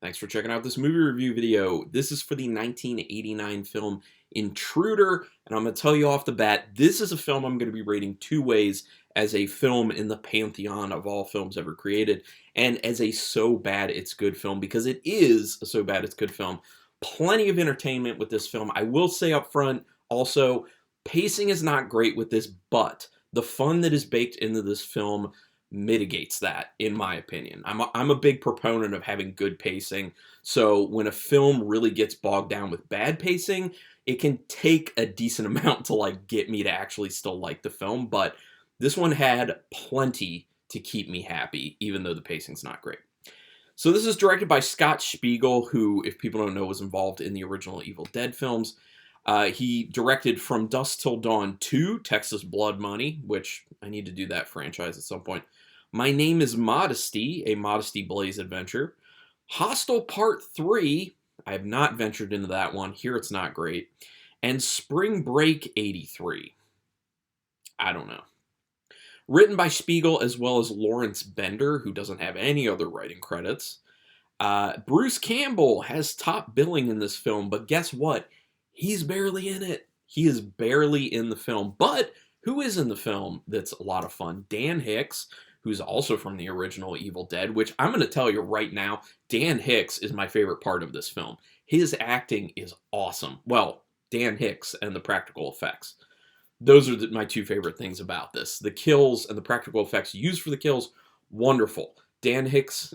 Thanks for checking out this movie review video. This is for the 1989 film Intruder, and I'm going to tell you off the bat, this is a film I'm going to be rating two ways: as a film in the pantheon of all films ever created, and as a so bad it's good film, because it is a so bad it's good film. Plenty of entertainment with this film. I will say up front, also, pacing is not great with this, but the fun that is baked into this film mitigates that, in my opinion. I'm a big proponent of having good pacing, so when a film really gets bogged down with bad pacing, it can take a decent amount to get me to actually still like the film, but this one had plenty to keep me happy, even though the pacing's not great. So this is directed by Scott Spiegel, who, if people don't know, was involved in the original Evil Dead films. He directed From Dusk Till Dawn 2, Texas Blood Money, which I need to do that franchise at some point. My Name is Modesty, a Modesty Blaze adventure. Hostel Part 3, I have not ventured into that one. Here it's not great. And Spring Break 83. I don't know. Written by Spiegel as well as Lawrence Bender, who doesn't have any other writing credits. Bruce Campbell has top billing in this film, but guess what? He's barely in it. He is barely in the film. But who is in the film that's a lot of fun? Dan Hicks, who's also from the original Evil Dead, which I'm going to tell you right now, Dan Hicks is my favorite part of this film. His acting is awesome. Well, Dan Hicks and the practical effects. Those are my two favorite things about this. The kills and the practical effects used for the kills, wonderful. Dan Hicks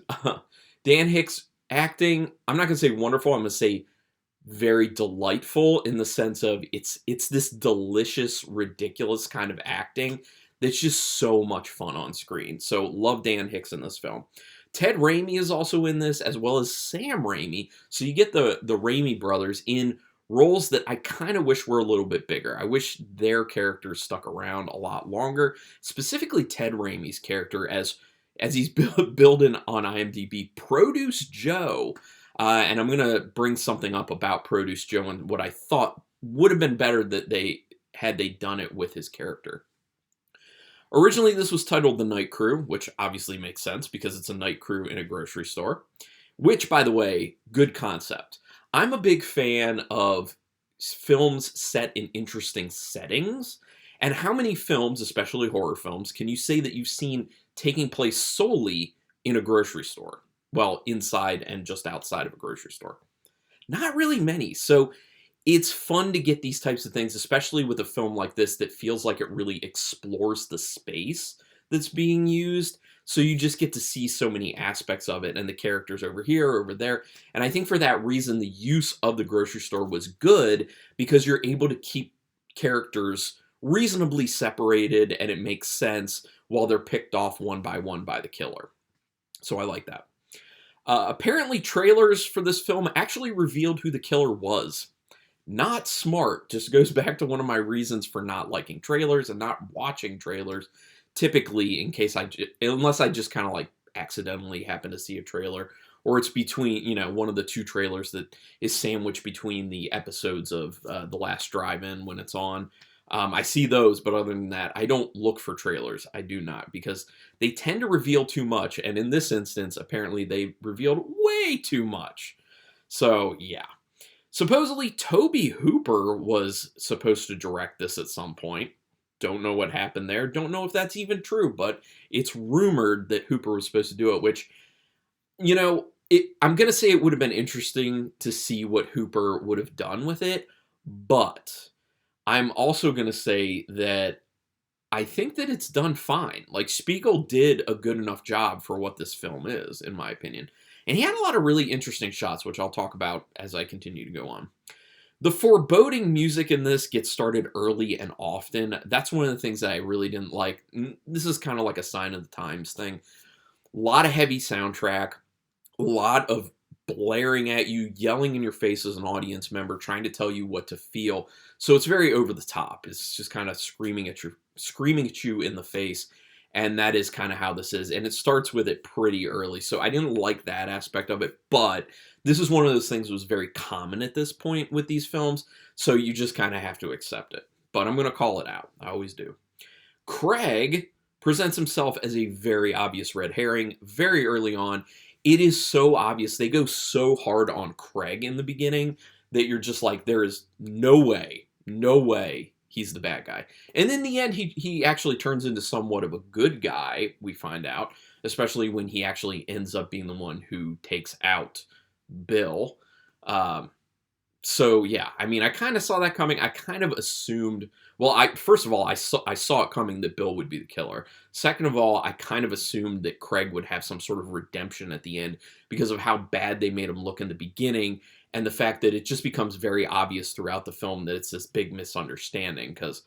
acting, I'm not going to say wonderful, I'm going to say very delightful, in the sense of it's this delicious, ridiculous kind of acting that's just so much fun on screen. So love Dan Hicks in this film. Ted Raimi is also in this, as well as Sam Raimi. So you get the Raimi brothers in roles that I kind of wish were a little bit bigger. I wish their characters stuck around a lot longer. Specifically Ted Raimi's character, as he's building on IMDb, Produce Joe. And I'm going to bring something up about Produce Joe and what I thought would have been better that had they done it with his character. Originally, this was titled The Night Crew, which obviously makes sense because it's a night crew in a grocery store. Which, by the way, good concept. I'm a big fan of films set in interesting settings. And how many films, especially horror films, can you say that you've seen taking place solely in a grocery store? Well, inside and just outside of a grocery store. Not really many. So it's fun to get these types of things, especially with a film like this that feels like it really explores the space that's being used. So you just get to see so many aspects of it, and the characters over here, over there. And I think for that reason, the use of the grocery store was good, because you're able to keep characters reasonably separated, and it makes sense while they're picked off one by the killer. So I like that. Apparently, trailers for this film actually revealed who the killer was. Not smart. Just goes back to one of my reasons for not liking trailers and not watching trailers. Typically, unless I just kind of accidentally happen to see a trailer, or it's between, one of the two trailers that is sandwiched between the episodes of The Last Drive-In when it's on. I see those, but other than that, I don't look for trailers. I do not, because they tend to reveal too much, and in this instance, apparently they revealed way too much. So, yeah. Supposedly, Tobe Hooper was supposed to direct this at some point. Don't know what happened there. Don't know if that's even true, but it's rumored that Hooper was supposed to do it, which, I'm going to say it would have been interesting to see what Hooper would have done with it, but I'm also going to say that I think that it's done fine. Spiegel did a good enough job for what this film is, in my opinion. And he had a lot of really interesting shots, which I'll talk about as I continue to go on. The foreboding music in this gets started early and often. That's one of the things that I really didn't like. This is kind of like a sign of the times thing. A lot of heavy soundtrack, a lot of blaring at you, yelling in your face as an audience member, trying to tell you what to feel. So it's very over the top. It's just kind of screaming at you in the face. And that is kind of how this is. And it starts with it pretty early. So I didn't like that aspect of it. But this is one of those things that was very common at this point with these films. So you just kind of have to accept it. But I'm going to call it out. I always do. Craig presents himself as a very obvious red herring very early on. it is so obvious. They go so hard on Craig in the beginning that you're just like, there is no way he's the bad guy. And in the end, he actually turns into somewhat of a good guy, we find out, especially when he actually ends up being the one who takes out Bill. So yeah, I mean, I kind of saw that coming. I kind of assumed, well, first of all, I saw it coming that Bill would be the killer. Second of all, I kind of assumed that Craig would have some sort of redemption at the end because of how bad they made him look in the beginning, and the fact that it just becomes very obvious throughout the film that it's this big misunderstanding, because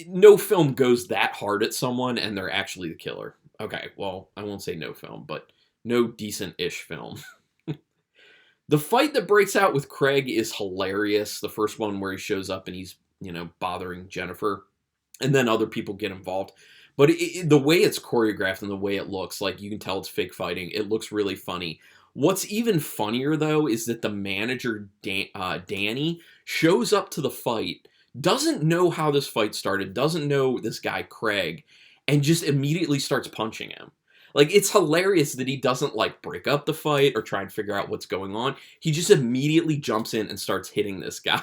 no film goes that hard at someone and they're actually the killer. Okay, well, I won't say no film, but no decent-ish film. The fight that breaks out with Craig is hilarious. The first one where he shows up and he's, bothering Jennifer, and then other people get involved. But the way it's choreographed and the way it looks, like, you can tell it's fake fighting. It looks really funny. What's even funnier, though, is that the manager, Danny, shows up to the fight, doesn't know how this fight started, doesn't know this guy, Craig, and just immediately starts punching him. Like, it's hilarious that he doesn't, like, break up the fight or try and figure out what's going on. He just immediately jumps in and starts hitting this guy.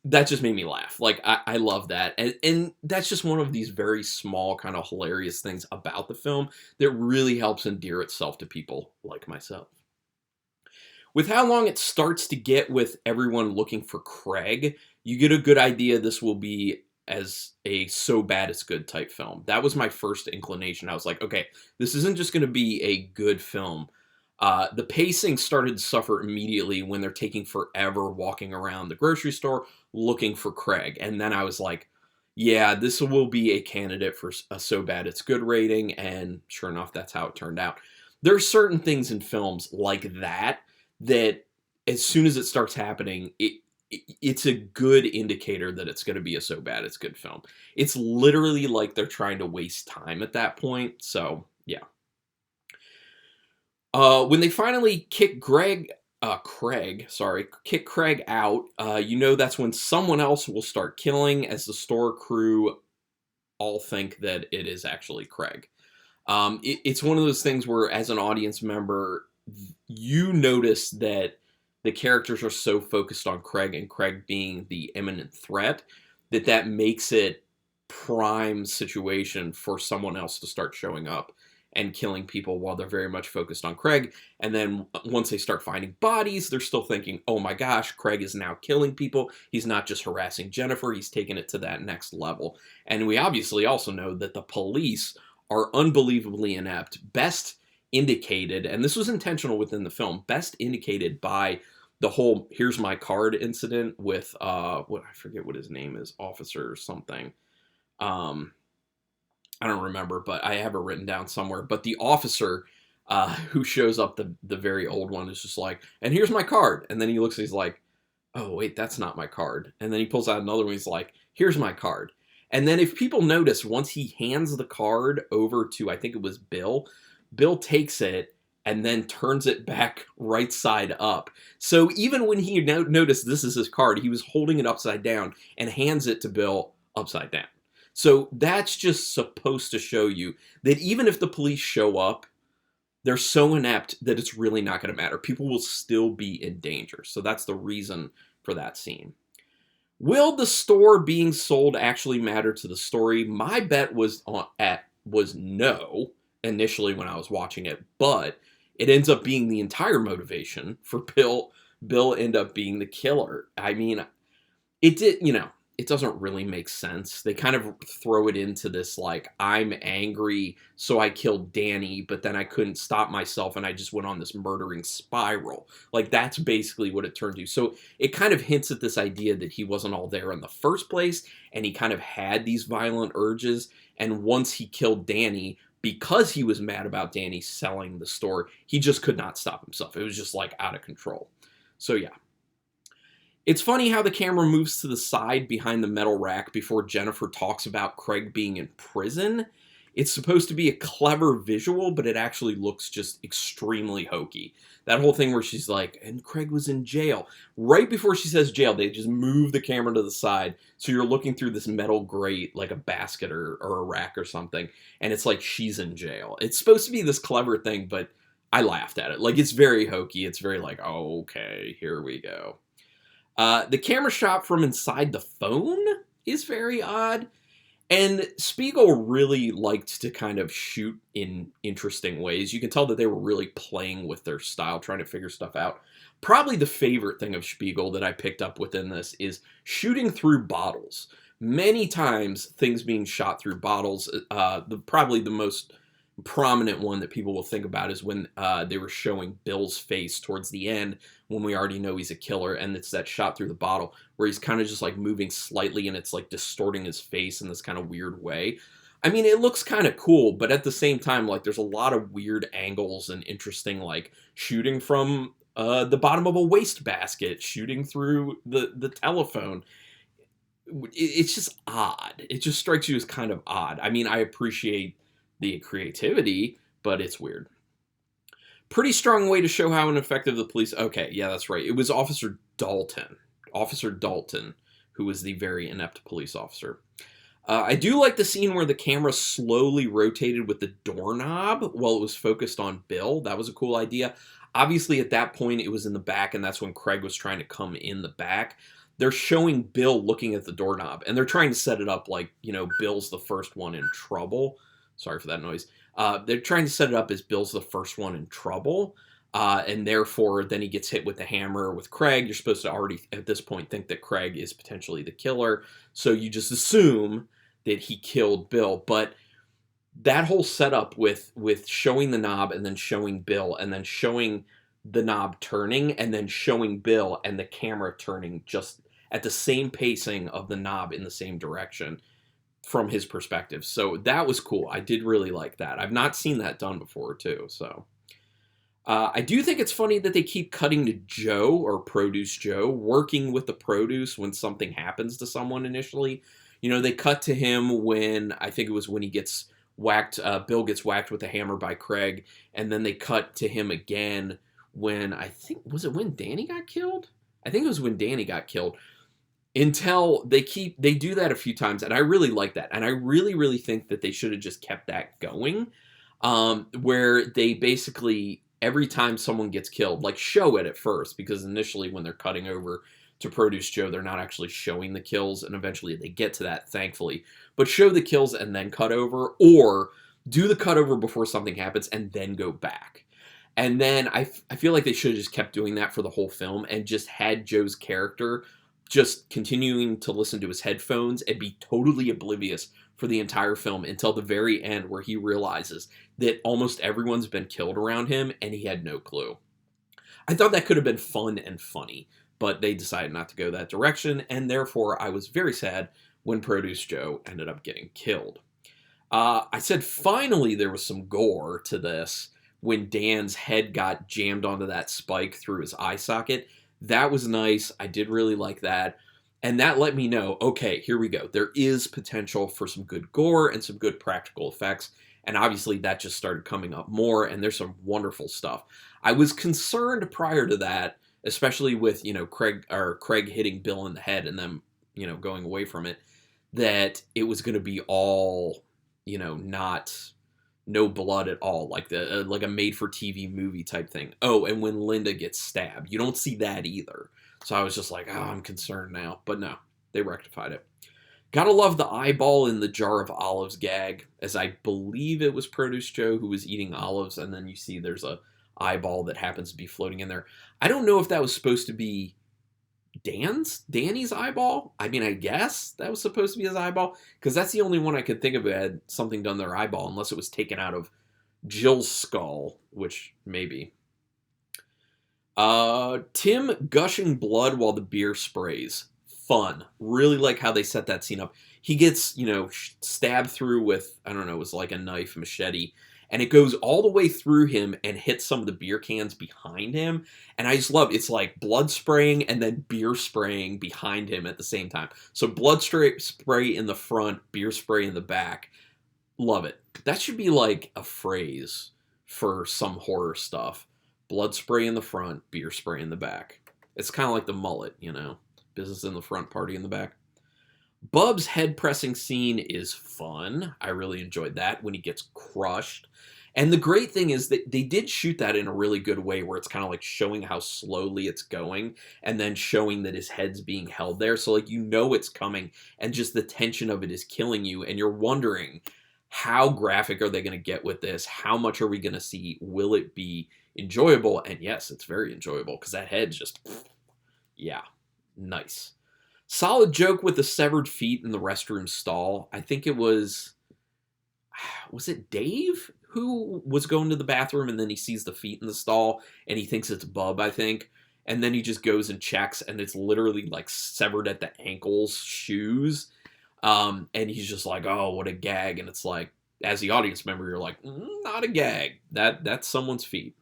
That just made me laugh. Like, I love that. And that's just one of these very small, kind of hilarious things about the film that really helps endear itself to people like myself. With how long it starts to get with everyone looking for Craig, you get a good idea this will be as a so bad it's good type film. That was my first inclination. I was like, okay, this isn't just going to be a good film. The pacing started to suffer immediately when they're taking forever walking around the grocery store looking for Craig. And then I was like, yeah, this will be a candidate for a so bad it's good rating. And sure enough, that's how it turned out. There are certain things in films like that as soon as it starts happening, it's a good indicator that it's going to be a so bad it's good film. It's literally like they're trying to waste time at that point. So yeah. When they finally kick Craig out, that's when someone else will start killing, as the store crew all think that it is actually Craig. It's one of those things where, as an audience member, you notice that the characters are so focused on Craig and Craig being the imminent threat that makes it prime situation for someone else to start showing up and killing people while they're very much focused on Craig. And then once they start finding bodies, they're still thinking, oh my gosh, Craig is now killing people. He's not just harassing Jennifer, he's taking it to that next level. And we obviously also know that the police are unbelievably inept, best indicated, and this was intentional within the film, best indicated by the whole "here's my card" incident with I forget what his name is, officer something. I don't remember, but I have it written down somewhere. But the officer who shows up, the very old one, is just like, and here's my card. And then he looks, he's like, oh wait, that's not my card. And then he pulls out another one, he's like, here's my card. And then if people notice, once he hands the card over to, I think it was Bill takes it and then turns it back right side up. So even when he noticed this is his card, he was holding it upside down and hands it to Bill upside down. So that's just supposed to show you that even if the police show up, they're so inept that it's really not going to matter. People will still be in danger. So that's the reason for that scene. Will the store being sold actually matter to the story? My bet was no initially when I was watching it, but it ends up being the entire motivation for Bill end up being the killer. I mean, it doesn't really make sense. They kind of throw it into this, like, I'm angry, so I killed Danny, but then I couldn't stop myself and I just went on this murdering spiral. Like, that's basically what it turned to. So it kind of hints at this idea that he wasn't all there in the first place, and he kind of had these violent urges, and once he killed Danny, because he was mad about Danny selling the store, he just could not stop himself. It was just, like, out of control. So yeah. It's funny how the camera moves to the side behind the metal rack before Jennifer talks about Craig being in prison. It's supposed to be a clever visual, but it actually looks just extremely hokey. That whole thing where she's like, and Craig was in jail. Right before she says jail, they just move the camera to the side, so you're looking through this metal grate, like a basket or a rack or something, and it's like she's in jail. It's supposed to be this clever thing, but I laughed at it. Like, it's very hokey. It's very like, oh, okay, here we go. The camera shot from inside the phone is very odd. And Spiegel really liked to kind of shoot in interesting ways. You can tell that they were really playing with their style, trying to figure stuff out. Probably the favorite thing of Spiegel that I picked up within this is shooting through bottles. Many times, things being shot through bottles. Probably the most prominent one that people will think about is when they were showing Bill's face towards the end, when we already know he's a killer, and it's that shot through the bottle where he's kind of just like moving slightly and it's like distorting his face in this kind of weird way. I mean, it looks kind of cool, but at the same time, like, there's a lot of weird angles and interesting, like, shooting from the bottom of a wastebasket, shooting through the telephone. It's just odd. It just strikes you as kind of odd. I mean, I appreciate the creativity, but it's weird. Pretty strong way to show how ineffective the police... Okay, yeah, that's right. It was Officer Dalton. Officer Dalton, who was the very inept police officer. I do like the scene where the camera slowly rotated with the doorknob while it was focused on Bill. That was a cool idea. Obviously, at that point, it was in the back, and that's when Craig was trying to come in the back. They're showing Bill looking at the doorknob, and they're trying to set it up like, you know, Bill's the first one in trouble. Sorry for that noise. They're trying to set it up as Bill's the first one in trouble, and therefore then he gets hit with the hammer with Craig. You're supposed to already, at this point, think that Craig is potentially the killer, so you just assume that he killed Bill. But that whole setup with showing the knob and then showing Bill and then showing the knob turning and then showing Bill and the camera turning just at the same pacing of the knob in the same direction from his perspective. So that was cool. I did really like that. I've not seen that done before too. So I do think it's funny that they keep cutting to Joe, or Produce Joe, working with the produce when something happens to someone initially. You know, they cut to him when, I think it was when he gets whacked, Bill gets whacked with a hammer by Craig, and then they cut to him again when, I think, was it when Danny got killed? I think it was when Danny got killed. Until they do that a few times, and I really like that. And I really, really think that they should have just kept that going, where they basically, every time someone gets killed, like, show it at first, because initially when they're cutting over to Produce Joe, they're not actually showing the kills, and eventually they get to that, thankfully. But show the kills and then cut over, or do the cut over before something happens and then go back. And then I feel like they should have just kept doing that for the whole film and just had Joe's character just continuing to listen to his headphones and be totally oblivious for the entire film until the very end, where he realizes that almost everyone's been killed around him and he had no clue. I thought that could have been fun and funny, but they decided not to go that direction, and therefore I was very sad when Produce Joe ended up getting killed. I said finally there was some gore to this when Dan's head got jammed onto that spike through his eye socket. That was nice. I did really like that. And that let me know, okay, here we go. There is potential for some good gore and some good practical effects. And obviously that just started coming up more, and there's some wonderful stuff. I was concerned prior to that, especially with, you know, Craig hitting Bill in the head and them, you know, going away from it, that it was going to be all, you know, no blood at all, like a made-for-TV movie type thing. Oh, and when Linda gets stabbed, you don't see that either. So I was just like, oh, I'm concerned now. But no, they rectified it. Gotta love the eyeball in the jar of olives gag, as I believe it was Produce Joe who was eating olives, and then you see there's a eyeball that happens to be floating in there. I don't know if that was supposed to be Danny's eyeball. I mean, I guess that was supposed to be his eyeball, because that's the only one I could think of that had something done to their eyeball, unless it was taken out of Jill's skull, which maybe. Tim gushing blood while the beer sprays. Fun. Really like how they set that scene up. He gets, you know, stabbed through with, I don't know, it was like a knife, machete, and it goes all the way through him and hits some of the beer cans behind him. And I just love, it's like blood spraying and then beer spraying behind him at the same time. So blood spray in the front, beer spray in the back. Love it. That should be like a phrase for some horror stuff. Blood spray in the front, beer spray in the back. It's kind of like the mullet, you know. Business in the front, party in the back. Bub's head pressing scene is fun. I really enjoyed that when he gets crushed. And the great thing is that they did shoot that in a really good way where it's kind of like showing how slowly it's going and then showing that his head's being held there. So like, you know, it's coming and just the tension of it is killing you. And you're wondering, how graphic are they going to get with this? How much are we going to see? Will it be enjoyable? And yes, it's very enjoyable because that head's just, yeah, nice. Solid joke with the severed feet in the restroom stall. I think it was it Dave who was going to the bathroom and then he sees the feet in the stall and he thinks it's Bub, I think. And then he just goes and checks and it's literally like severed at the ankles shoes. And he's just like, oh, what a gag. And it's like, as the audience member, you're like, not a gag. That's someone's feet.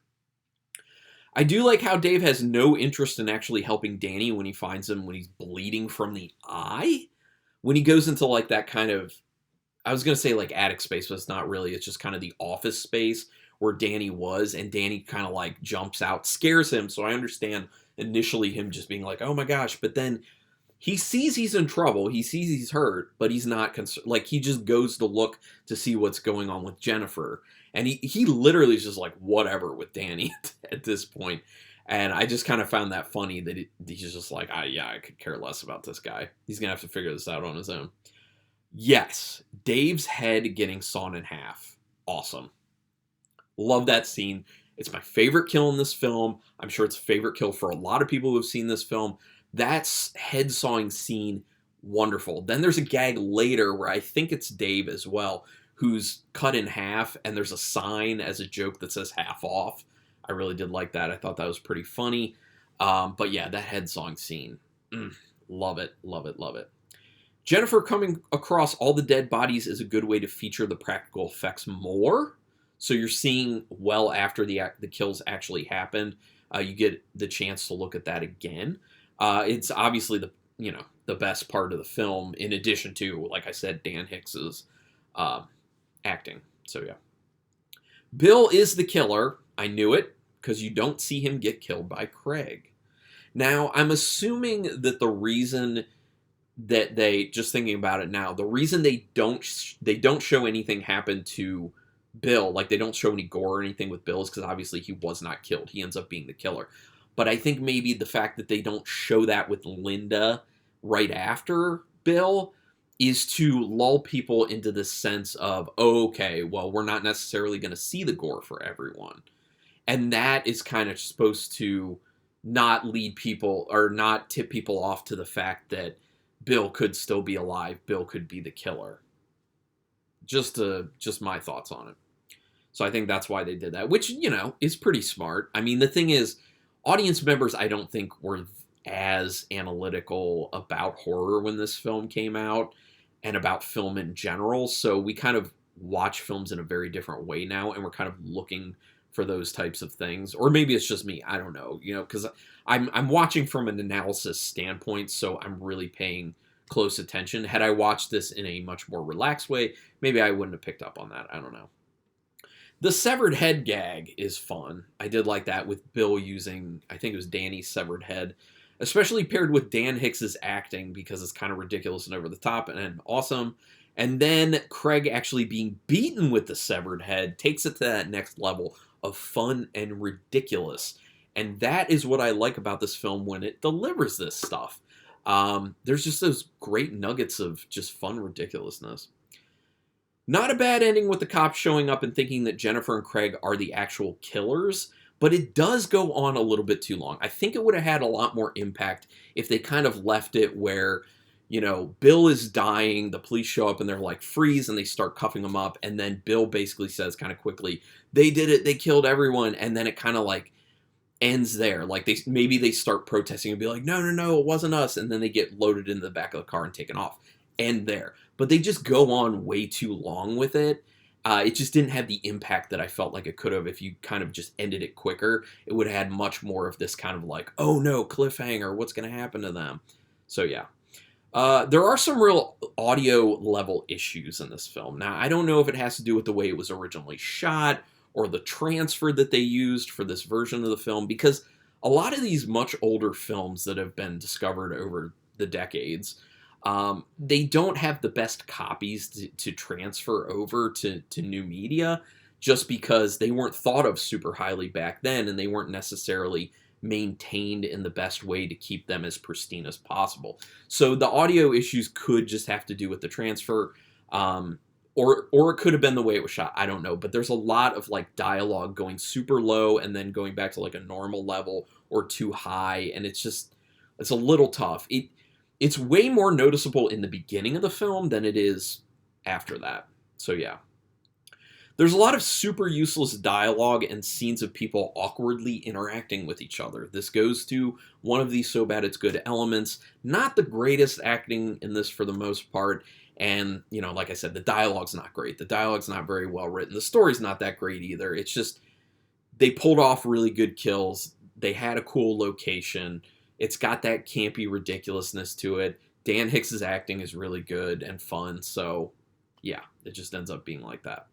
I do like how Dave has no interest in actually helping Danny when he finds him when he's bleeding from the eye. When he goes into like that kind of, I was going to say like attic space, but it's not really. It's just kind of the office space where Danny was. And Danny kind of like jumps out, scares him. So I understand initially him just being like, oh my gosh. But then he sees he's in trouble. He sees he's hurt, but he's not concerned. Like he just goes to look to see what's going on with Jennifer. And he literally is just like, whatever with Danny at this point. And I just kind of found that funny that he's just like, I could care less about this guy. He's going to have to figure this out on his own. Yes, Dave's head getting sawn in half. Awesome. Love that scene. It's my favorite kill in this film. I'm sure it's a favorite kill for a lot of people who have seen this film. That's head sawing scene, wonderful. Then there's a gag later where I think it's Dave as well, who's cut in half, and there's a sign as a joke that says half off. I really did like that. I thought that was pretty funny. But yeah, that head sawing scene. Love it, love it, love it. Jennifer coming across all the dead bodies is a good way to feature the practical effects more. So you're seeing well after the kills actually happened. You get the chance to look at that again. It's obviously the best part of the film, in addition to, like I said, Dan Hicks's acting. So yeah. Bill is the killer. I knew it, because you don't see him get killed by Craig. Now, I'm assuming that the reason that they, just thinking about it now, the reason they don't show anything happen to Bill, like they don't show any gore or anything with Bill, is because obviously he was not killed. He ends up being the killer. But I think maybe the fact that they don't show that with Linda right after Bill is to lull people into this sense of, oh, okay, well, we're not necessarily going to see the gore for everyone. And that is kind of supposed to not lead people or not tip people off to the fact that Bill could still be alive. Bill could be the killer. Just my thoughts on it. So I think that's why they did that, which, is pretty smart. I mean, the thing is, audience members, I don't think were as analytical about horror when this film came out and about film in general. So we kind of watch films in a very different way now, and we're kind of looking for those types of things. Or maybe it's just me. I don't know, because I'm watching from an analysis standpoint, so I'm really paying close attention. Had I watched this in a much more relaxed way, maybe I wouldn't have picked up on that. I don't know. The severed head gag is fun. I did like that with Bill using, I think it was Danny's severed head, especially paired with Dan Hicks's acting, because it's kind of ridiculous and over the top and awesome. And then Craig actually being beaten with the severed head takes it to that next level of fun and ridiculous. And that is what I like about this film when it delivers this stuff. There's just those great nuggets of just fun ridiculousness. Not a bad ending with the cops showing up and thinking that Jennifer and Craig are the actual killers, but it does go on a little bit too long. I think it would have had a lot more impact if they kind of left it where, Bill is dying, the police show up and they're like, freeze, and they start cuffing him up, and then Bill basically says kind of quickly, they did it, they killed everyone, and then it kind of like ends there. Like maybe they start protesting and be like, no, it wasn't us, and then they get loaded into the back of the car and taken off. End there. But they just go on way too long with it. It just didn't have the impact that I felt like it could have if you kind of just ended it quicker. It would have had much more of this kind of like, oh no, cliffhanger, what's going to happen to them? So yeah. There are some real audio level issues in this film. Now, I don't know if it has to do with the way it was originally shot or the transfer that they used for this version of the film, because a lot of these much older films that have been discovered over the decades, they don't have the best copies to transfer over to new media. just because they weren't thought of super highly back then, and they weren't necessarily maintained in the best way to keep them as pristine as possible. So the audio issues could just have to do with the transfer, or it could have been the way it was shot. I don't know, but there's a lot of like dialogue going super low and then going back to like a normal level or too high, and it's a little tough. It's way more noticeable in the beginning of the film than it is after that. So yeah. There's a lot of super useless dialogue and scenes of people awkwardly interacting with each other. This goes to one of the so bad it's good elements. Not the greatest acting in this for the most part. And, you know, like I said, the dialogue's not great. The dialogue's not very well written. The story's not that great either. It's just, they pulled off really good kills. They had a cool location. It's got that campy ridiculousness to it. Dan Hicks' acting is really good and fun. So, yeah, it just ends up being like that.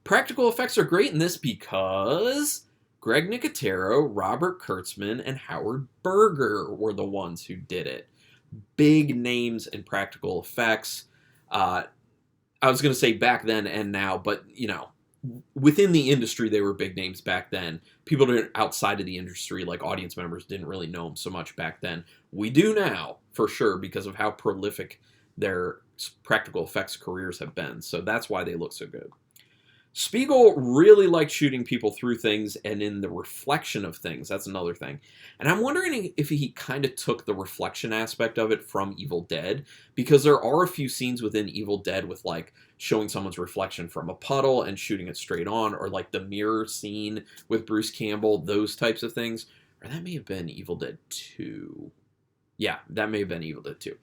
Practical effects are great in this because Greg Nicotero, Robert Kurtzman, and Howard Berger were the ones who did it. Big names in practical effects. I was going to say back then and now, but, you know, within the industry, they were big names back then. People outside of the industry, like audience members, didn't really know them so much back then. We do now, for sure, because of how prolific their practical effects careers have been. So that's why they look so good. Spiegel really liked shooting people through things and in the reflection of things. That's another thing. And I'm wondering if he kind of took the reflection aspect of it from Evil Dead, because there are a few scenes within Evil Dead with like showing someone's reflection from a puddle and shooting it straight on, or like the mirror scene with Bruce Campbell, those types of things. Or that may have been Evil Dead 2. Yeah, that may have been Evil Dead 2.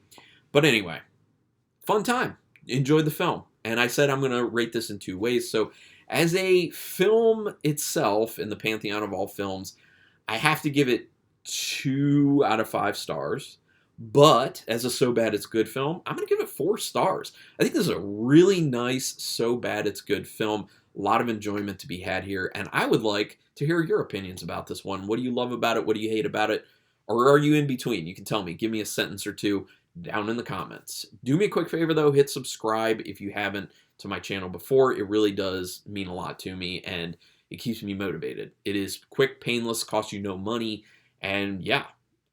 But anyway, fun time. Enjoyed the film. And I said I'm going to rate this in 2 ways. So as a film itself, in the pantheon of all films, I have to give it 2 out of 5 stars. But as a so bad it's good film, I'm going to give it 4 stars. I think this is a really nice, so bad it's good film. A lot of enjoyment to be had here. And I would like to hear your opinions about this one. What do you love about it? What do you hate about it? Or are you in between? You can tell me. Give me a sentence or 2 down in the comments. Do me a quick favor though, hit subscribe if you haven't to my channel before. It really does mean a lot to me and it keeps me motivated. It is quick, painless, costs you no money, and yeah,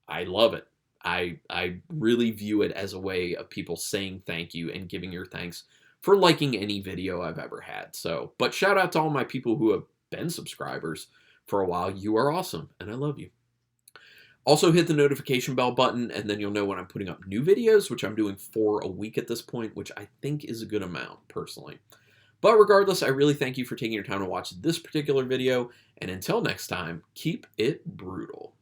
I love it. I really view it as a way of people saying thank you and giving your thanks for liking any video I've ever had. So, but shout out to all my people who have been subscribers for a while. You are awesome and I love you. Also hit the notification bell button and then you'll know when I'm putting up new videos, which I'm doing 4 a week at this point, which I think is a good amount personally. But regardless, I really thank you for taking your time to watch this particular video. And until next time, keep it brutal.